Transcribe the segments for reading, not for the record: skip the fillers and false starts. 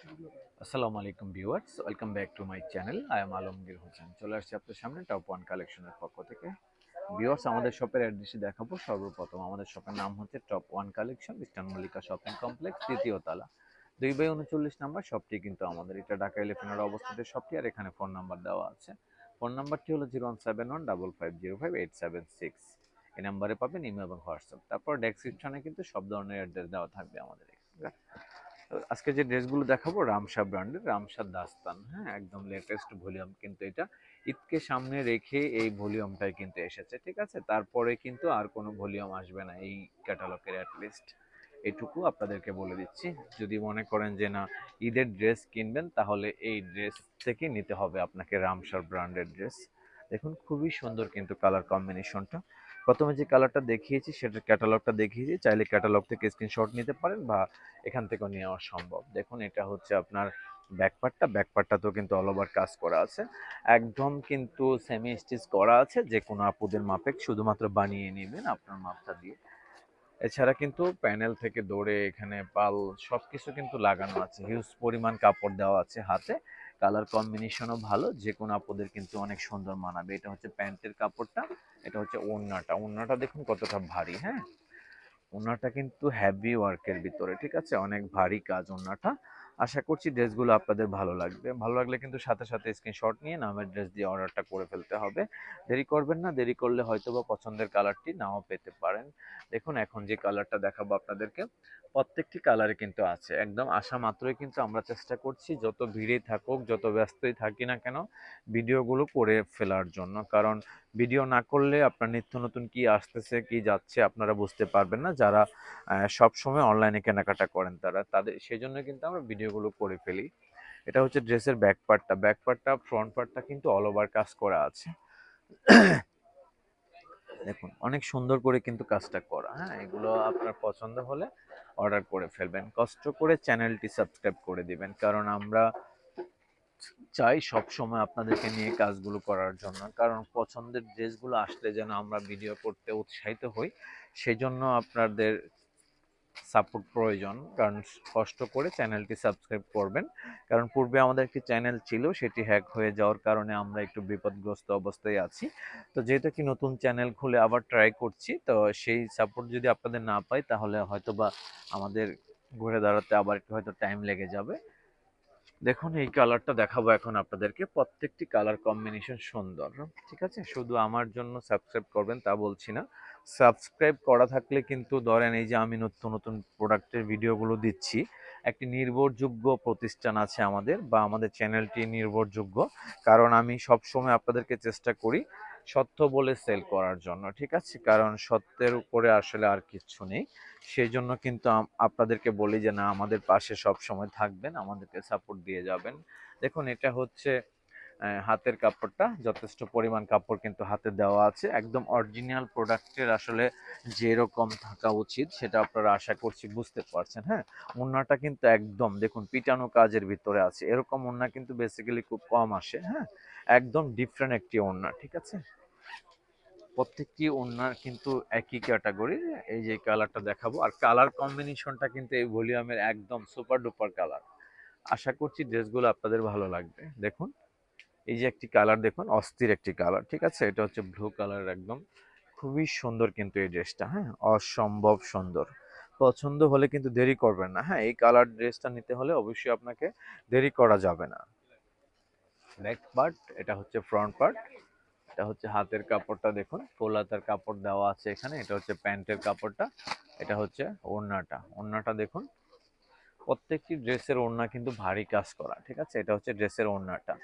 আসসালামু আলাইকুম viewers, welcome back to my channel. I am Alamgir Hossain. চলে আসছি আপনার সামনে টপ ওয়ান কালেকশনের পক্ষ থেকে। ভিউয়ার্স, আমাদের শপের অ্যাড্রেসটি দেখাবো। সর্বপ্রথম আমাদের শপের নাম হচ্ছে top one collection, eastern Mallika shopping complex, তৃতীয় তলা, 2/39 নাম্বার শপটি কিন্তু আমাদের। এটা ঢাকা এলিফ্যান্ট অবস্থিত শপটি, আর এখানে ফোন নাম্বার দেওয়া আছে। ফোন নাম্বারটি হলো 017155050876। এই নাম্বারে পাবেন ইমেল এবং হোয়াটসঅ্যাপ। তারপর ডেসক্রিপশনে কিন্তু সব ধরনের অ্যাড্রেস দেওয়া থাকবে আমাদের এখানে। আজকে যে ড্রেসগুলো দেখাবো রামসা ব্র্যান্ডের, রামসা দাস্তান। হ্যাঁ, একদম লেটেস্ট ভলিউম কিন্তু এটা। ঈদকে সামনে রেখে এই ভলিউমটাই কিন্তু এসেছে, ঠিক আছে। তারপরে কিন্তু আর কোনো ভলিউম আসবে না এই ক্যাটালগের, অ্যাটলিস্ট এটুকু আপনাদেরকে বলে দিচ্ছি। যদি মনে করেন যে না ঈদের ড্রেস কিনবেন, তাহলে এই ড্রেস থেকে নিতে হবে আপনাকে, রামসার ব্র্যান্ডের ড্রেস। দেখুন খুবই সুন্দর কিন্তু কালার কম্বিনেশনটা। প্রথমে যে কালারটা দেখিয়েছি সেটার ক্যাটালগটা দেখিয়েছি, চাইলে ক্যাটালগ থেকে স্ক্রিনশট নিতে পারেন বা এখান থেকেও নেওয়া সম্ভব। দেখুন এটা হচ্ছে আপনার ব্যাকপার্টটাতেও কিন্তু অল ওভার কাজ করা আছে, একদম কিন্তু সেমি স্টিচ করা আছে, যে কোনো আপুদের মাপে, শুধুমাত্র বানিয়ে নেবেন আপনার মাপটা দিয়ে। এছাড়া কিন্তু প্যানেল থেকে দৌড়ে এখানে পাল সবকিছু কিন্তু লাগানো আছে, হিউজ পরিমাণ কাপড় দেওয়া আছে হাতে। কালার কম্বিনেশনও ভালো, যে কোনো আপুদের কিন্তু অনেক সুন্দর মানাবে। এটা হচ্ছে প্যান্টের কাপড়টা, এটা হচ্ছে ওড়নাটা দেখুন কতটা ভারী। হ্যাঁ, ওড়নাটা কিন্তু হেভি ওয়ার্কের ভিতরে, ঠিক আছে, অনেক ভারী কাজ ওড়নাটা। আশা করছি ড্রেসগুলো আপনাদের ভালো লাগবে। ভালো লাগলে কিন্তু সাথে সাথে স্ক্রিনশট নিয়ে নামের ড্রেস দিয়ে অর্ডারটা করে ফেলতে হবে। দেরি করবেন না, দেরি করলে হয়তো বা পছন্দের কালারটি নাও পেতে পারেন। দেখুন এখন যে কালারটা দেখাবো আপনাদেরকে, প্রত্যেকটি কালারে কিন্তু আছে। একদম আসা মাত্রই কিন্তু আমরা চেষ্টা করছি যত ভিড়েই থাকুক, যত ব্যস্তই থাকি না কেন, ভিডিওগুলো করে ফেলার জন্য। কারণ ভিডিও না করলে আপনার নিত্য নতুন কি আসতেছে কি যাচ্ছে আপনারা বুঝতে পারবেন না। যারা সব সময় অনলাইনে কেনাকাটা করেন তাদের সেই জন্য কিন্তু আমরা ভিডিওগুলো করে ফেলি। এটা হচ্ছে ড্রেসের ব্যাক পার্টটা ফ্রন্ট পার্টটা কিন্তু অল ওভার কাজ করা আছে। দেখুন অনেক সুন্দর করে কিন্তু কাজটা করা। হ্যাঁ, এগুলো আপনার পছন্দ হলে অর্ডার করে ফেলবেন। কষ্ট করে চ্যানেলটি সাবস্ক্রাইব করে দিবেন, কারণ আমরা চাই সব সময় আপনাদেরকে নিয়ে কাজগুলো করার জন্য। কারণ পছন্দের ড্রেসগুলো আসলে যেন আমরা ভিডিও করতে উৎসাহিত হই, সেই জন্য আপনাদের সাপোর্ট প্রয়োজন। কারণ কষ্ট করে চ্যানেলটি সাবস্ক্রাইব করবেন। কারণ পূর্বে আমাদের একটি চ্যানেল ছিল, সেটি হ্যাক হয়ে যাওয়ার কারণে আমরা একটু বিপদগ্রস্ত অবস্থায় আছি। তো যেহেতু কি নতুন চ্যানেল খুলে আবার ট্রাই করছি, তো সেই সাপোর্ট যদি আপনাদের না পাই, তাহলে হয়তো বা আমাদের ঘুরে দাঁড়াতে আবার একটু হয়তো টাইম লেগে যাবে। দেখুন এই কালারটা দেখাবো এখন আপনাদেরকে, প্রত্যেকটি কালার কম্বিনেশন সুন্দর, ঠিক আছে। শুধু আমার জন্য সাবস্ক্রাইব করবেন তা বলছি না, সাবস্ক্রাইব করা থাকলে কিন্তু ধরেন এই যে আমি নতুন নতুন প্রোডাক্টের ভিডিওগুলো দিচ্ছি, একটি নির্ভরযোগ্য প্রতিষ্ঠান আছে আমাদের, বা আমাদের চ্যানেলটি নির্ভরযোগ্য। কারণ আমি সব সময় আপনাদেরকে চেষ্টা করি সত্য বলে সেল করার জন্য, ঠিক আছে। কারণ সত্যের উপরে আসলে আর কিছু নেই। সেই জন্য কিন্তু আপনাদেরকে বলি যে না, আমাদের পাশে সব সময় থাকবেন, আমাদেরকে সাপোর্ট দিয়ে যাবেন। দেখুন এটা হচ্ছে হাতের কাপড়টা, যথেষ্ট পরিমাণ কাপড় কিন্তু হাতে দেওয়া আছে, একদম অরিজিনাল প্রোডাক্টের আসলে যেরকম থাকা উচিত সেটা আপনারা আশা করছি বুঝতে পারছেন। হ্যাঁ, ওড়নাটা কিন্তু একদম দেখুন পিটানো কাজের ভিতরে আছে, এরকম ওড়না কিন্তু বেসিক্যালি খুব কম আসে। হ্যাঁ, একদম ডিফারেন্ট একটি ওড়না, ঠিক আছে। প্রত্যেকটি ওড়নার কিন্তু একই ক্যাটাগরির। এই যে কালারটা দেখাবো, আর কালার কম্বিনেশনটা কিন্তু এই ভলিউমের একদম সুপার ডুপার কালার। আশা করছি ড্রেসগুলো আপনাদের ভালো লাগবে। দেখুন এই যে একটি কালার দেখুন, অস্থির একটি কালার, ঠিক আছে। এটা হচ্ছে ব্লু কালার, একদম খুবই সুন্দর কিন্তু এই ড্রেসটা। হ্যাঁ, অসম্ভব সুন্দর। পছন্দ হলে কিন্তু দেরি করবেন না। হ্যাঁ, এই কালার ড্রেসটা নিতে হলে অবশ্যই আপনাকে দেরি করা যাবে না। ব্যাক পার্ট, এটা হচ্ছে ফ্রন্ট পার্ট, এটা হচ্ছে হাতের কাপড়টা, দেখুন ফুল হাতার কাপড় দেওয়া আছে এখানে। এটা হচ্ছে প্যান্টের কাপড়টা, এটা হচ্ছে ওড়নাটা দেখুন। প্রত্যেকটি ড্রেসের ওড়না কিন্তু ভারী কাজ করা, ঠিক আছে। এটা হচ্ছে ড্রেসের ওড়নাটা।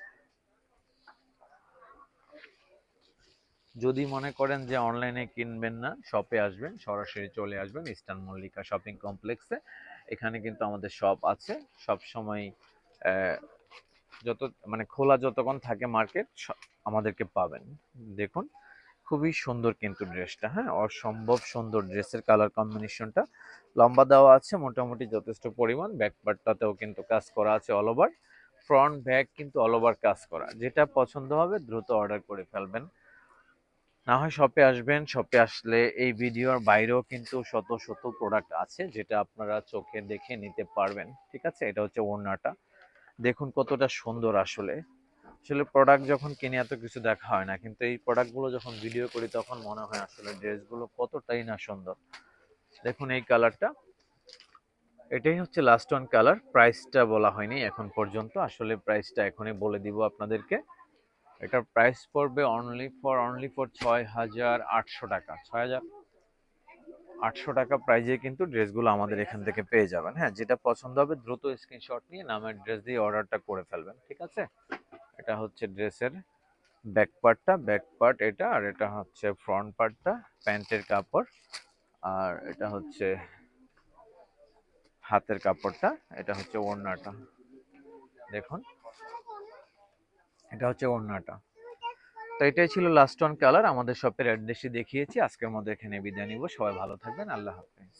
যদি মনে করেন যে অনলাইনে কিনবেন না, শপে আসবেন, সরাসরি চলে আসবেন ইস্টার্ন মল্লিকা শপিং কমপ্লেক্সে। এখানে কিন্তু আমাদের শপ আছে সব সময়। যত মানে খোলা যতক্ষণ থাকে মার্কেট, আমাদেরকে পাবেন। দেখুন খুবই সুন্দর কিন্তু ড্রেসটা। হ্যাঁ, অসম্ভব সুন্দর ড্রেসের কালার কম্বিনেশনটা। লম্বা দেওয়া আছে মোটামুটি যথেষ্ট পরিমাণ, ব্যাক পার্টটাতেও কিন্তু কাজ করা আছে অল ওভার। ফ্রন্ট ব্যাক কিন্তু অল ওভার কাজ করা। যেটা পছন্দ হবে দ্রুত অর্ডার করে ফেলবেন। না হয় শপে আসবেন, শপে আসলে এই ভিডিওর বাইরেও কিন্তু শত শত প্রোডাক্ট আছে, যেটা আপনারা চোখে দেখে নিতে পারবেন, ঠিক আছে। এটা হচ্ছে ওড়নাটা, দেখুন কতটা সুন্দর আসলে। আসলে প্রোডাক্ট যখন কিনে এত কিছু দেখা হয় না, কিন্তু এই প্রোডাক্টগুলো যখন ভিডিও করি তখন মনে হয় আসলে ড্রেসগুলো কতটাই না সুন্দর। দেখুন এই কালারটা, এটাই হচ্ছে লাস্ট ওয়ান কালার। প্রাইসটা বলা হয়নি এখন পর্যন্ত, আসলে প্রাইসটা এখনই বলে দিব আপনাদেরকে। এটার প্রাইস পড়বে অনলি ফর ৬,৮০০ টাকা। ৬,৮০০ টাকা প্রাইজে কিন্তু ড্রেসগুলো আমাদের এখান থেকে পেয়ে যাবেন। হ্যাঁ, যেটা পছন্দ হবে দ্রুত স্ক্রিনশট নিয়ে নামের ড্রেস দিয়ে অর্ডারটা করে ফেলবেন, ঠিক আছে? এটা হচ্ছে ড্রেসের ব্যাক পার্ট এটা, আর এটা হচ্ছে ফ্রন্ট পার্টটা, প্যান্টের কাপড়। আর এটা হচ্ছে হাতের কাপড়টা, এটা হচ্ছে ওড়নাটা। দেখুন, এটা হচ্ছে ওড়নাটা। তো এটাই ছিল লাস্ট ওয়ান কালার। আমাদের শপের অ্যাড্রেসটি দেখিয়েছি। আজকের মধ্যে এখানে বিদায় নিব। সবাই ভালো থাকবেন। আল্লাহ হাফেজ।